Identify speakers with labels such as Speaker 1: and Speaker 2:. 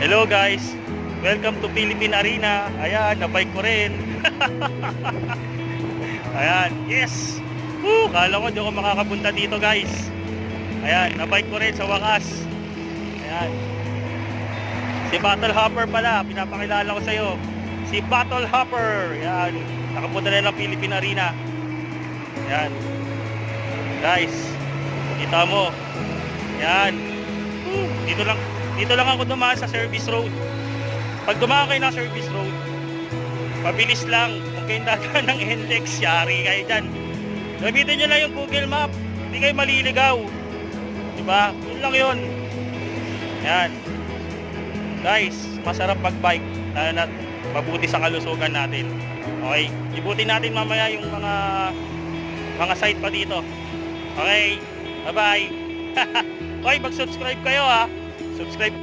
Speaker 1: Hello guys, welcome to Philippine Arena. Ayan, na-bike ko rin. Ayan, yes. Kala ko di ako makakapunta dito guys. Ayan, na-bike ko rin sa wakas. Ayan. Si Battle Hopper pala, pinapakilala ko sa iyo. Si Battle Hopper. Ayan, nakapunta na ng Philippine Arena. Ayan. Guys, kita mo. Ayan. Dito lang ako dumaan sa service road. Pag dumaan kayo ng service road, pabilis lang. Kung kayo dadaan ng index, yari kayo dyan. Gamitin nyo lang yung Google Map. Hindi kayo maliligaw. Diba? Yun lang yun. Yan. Guys, masarap mag-bike. Lalo na mabuti sa kalusugan natin. Okay? Ibutin natin mamaya yung mga site pa dito. Okay? Bye-bye. Okay, mag-subscribe kayo ha. Subscribe.